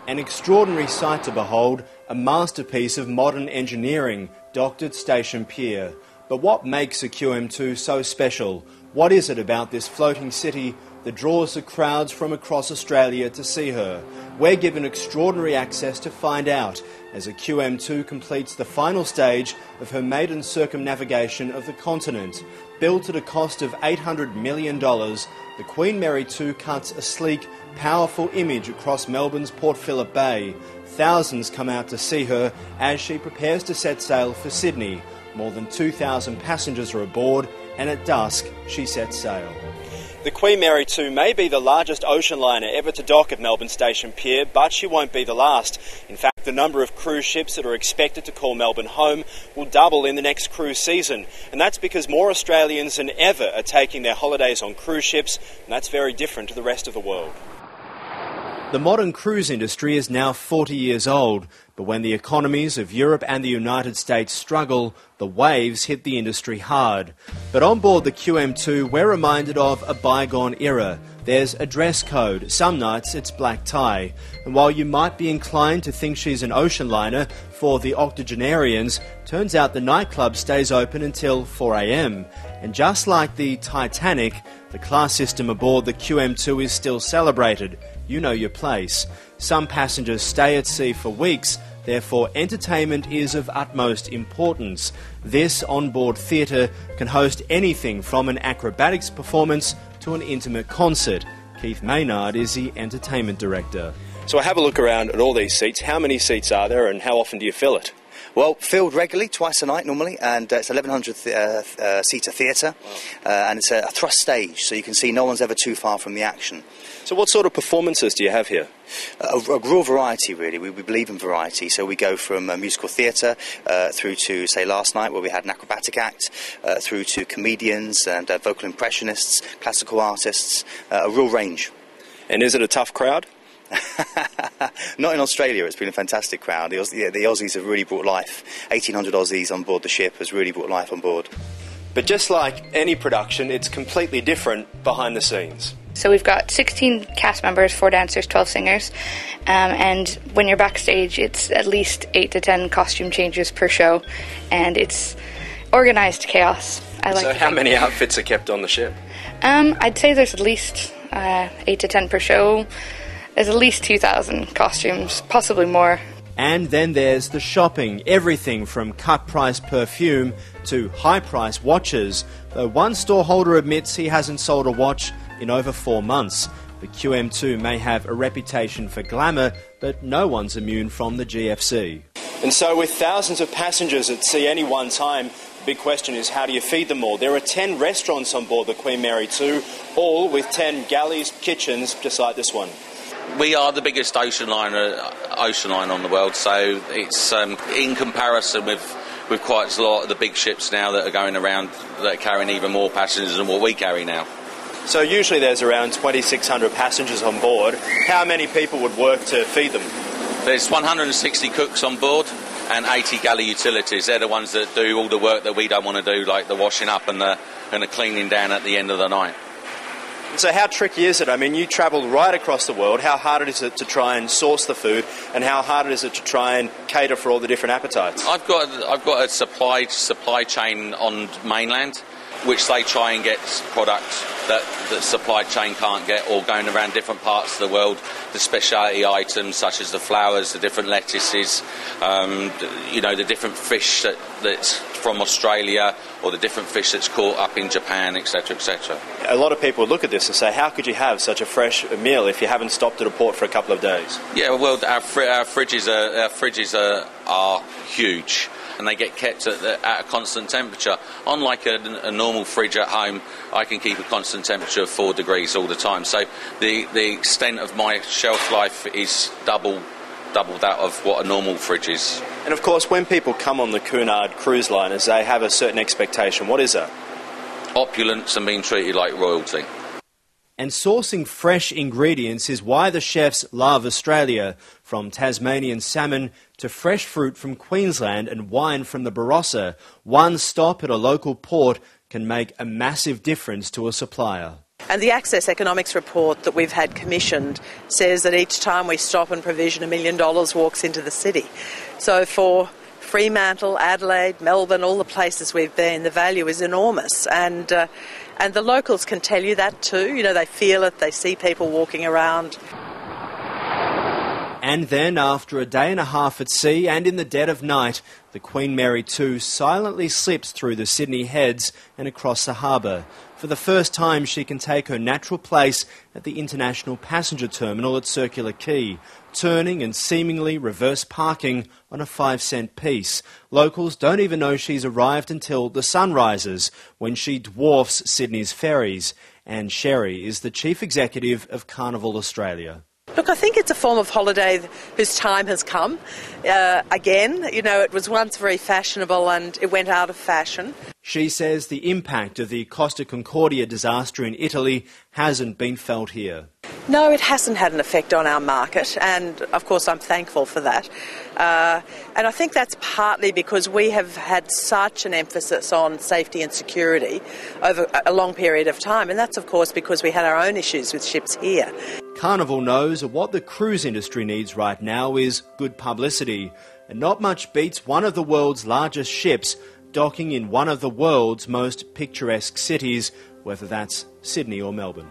An extraordinary sight to behold, a masterpiece of modern engineering docked at Station Pier. But what makes a QM2 so special? What is it about this floating city that draws the crowds from across Australia to see her? We're given extraordinary access to find out as a QM2 completes the final stage of her maiden circumnavigation of the continent. Built at a cost of $800 million, the Queen Mary 2 cuts a sleek, powerful image across Melbourne's Port Phillip Bay. Thousands come out to see her as she prepares to set sail for Sydney. More than 2,000 passengers are aboard, and at dusk she sets sail. The Queen Mary 2 may be the largest ocean liner ever to dock at Melbourne Station Pier, but she won't be the last. In fact, the number of cruise ships that are expected to call Melbourne home will double in the next cruise season. And that's because more Australians than ever are taking their holidays on cruise ships, and that's very different to the rest of the world. The modern cruise industry is now 40 years old, but when the economies of Europe and the United States struggle, the waves hit the industry hard. But on board the QM2, we're reminded of a bygone era. There's a dress code. Some nights it's black tie. And while you might be inclined to think she's an ocean liner, for the octogenarians, turns out the nightclub stays open until 4 a.m. And just like the Titanic, the class system aboard the QM2 is still celebrated. You know your place. Some passengers stay at sea for weeks, therefore entertainment is of utmost importance. This onboard theatre can host anything from an acrobatics performance to an intimate concert. Keith Maynard is the entertainment director. So I have a look around at all these seats. How many seats are there and how often do you fill it? Well, filled regularly, twice a night normally, and it's 1,100-seater theatre, and it's a thrust stage, so you can see no one's ever too far from the action. So what sort of performances do you have here? A real variety, really. We believe in variety, so we go from musical theatre through to, say, last night where we had an acrobatic act, through to comedians and vocal impressionists, classical artists, a real range. And is it a tough crowd? Not in Australia. It's been a fantastic crowd. The Aussies have really brought life. 1,800 Aussies on board the ship has really brought life on board. But just like any production, it's completely different behind the scenes. So we've got 16 cast members, 4 dancers, 12 singers, and when you're backstage it's at least 8 to 10 costume changes per show, and it's organised chaos. So how many outfits are kept on the ship? I'd say there's at least 8 to 10 per show. There's at least 2,000 costumes, possibly more. And then there's the shopping, everything from cut-price perfume to high-price watches, though one store holder admits he hasn't sold a watch in over 4 months. The QM2 may have a reputation for glamour, but no one's immune from the GFC. And so with thousands of passengers at sea any one time, the big question is, how do you feed them all? There are 10 restaurants on board the Queen Mary 2, all with 10 galleys, kitchens, just like this one. We are the biggest ocean line on the world, so it's in comparison with quite a lot of the big ships now that are going around that are carrying even more passengers than what we carry now. So usually there's around 2,600 passengers on board. How many people would work to feed them? There's 160 cooks on board and 80 galley utilities. They're the ones that do all the work that we don't want to do, like the washing up and the cleaning down at the end of the night. So how tricky is it? I mean, you travel right across the world. How hard is it to try and source the food, and how hard is it to try and cater for all the different appetites? I've got a supply chain on mainland, which they try and get products that the supply chain can't get, or going around different parts of the world, the specialty items such as the flowers, the different lettuces, the different fish that's from Australia, or the different fish that's caught up in Japan, etc., etc. A lot of people look at this and say, how could you have such a fresh meal if you haven't stopped at a port for a couple of days? Yeah, well, our fridges are huge, and they get kept at a constant temperature. Unlike a normal fridge at home, I can keep a constant temperature of 4 degrees all the time. So the extent of my shelf life is double that of what a normal fridge is. And of course, when people come on the Cunard cruise liners, they have a certain expectation. What is that? Opulence and being treated like royalty. And sourcing fresh ingredients is why the chefs love Australia, from Tasmanian salmon to fresh fruit from Queensland and wine from the Barossa. One stop at a local port can make a massive difference to a supplier. And the Access Economics report that we've had commissioned says that each time we stop and provision $1 million walks into the city. So for Fremantle, Adelaide, Melbourne, all the places we've been, the value is enormous. And the locals can tell you that too. You know, they feel it, they see people walking around. And then, after a day and a half at sea and in the dead of night, the Queen Mary II silently slips through the Sydney Heads and across the harbour. For the first time, she can take her natural place at the International Passenger Terminal at Circular Quay, turning and seemingly reverse parking on a 5-cent piece. Locals don't even know she's arrived until the sun rises, when she dwarfs Sydney's ferries. And Sherry is the Chief Executive of Carnival Australia. Look, I think it's a form of holiday whose time has come. Again, you know, it was once very fashionable and it went out of fashion. She says the impact of the Costa Concordia disaster in Italy hasn't been felt here. No, it hasn't had an effect on our market, and of course I'm thankful for that. And I think that's partly because we have had such an emphasis on safety and security over a long period of time, and that's of course because we had our own issues with ships here. Carnival knows what the cruise industry needs right now is good publicity, and not much beats one of the world's largest ships docking in one of the world's most picturesque cities, whether that's Sydney or Melbourne.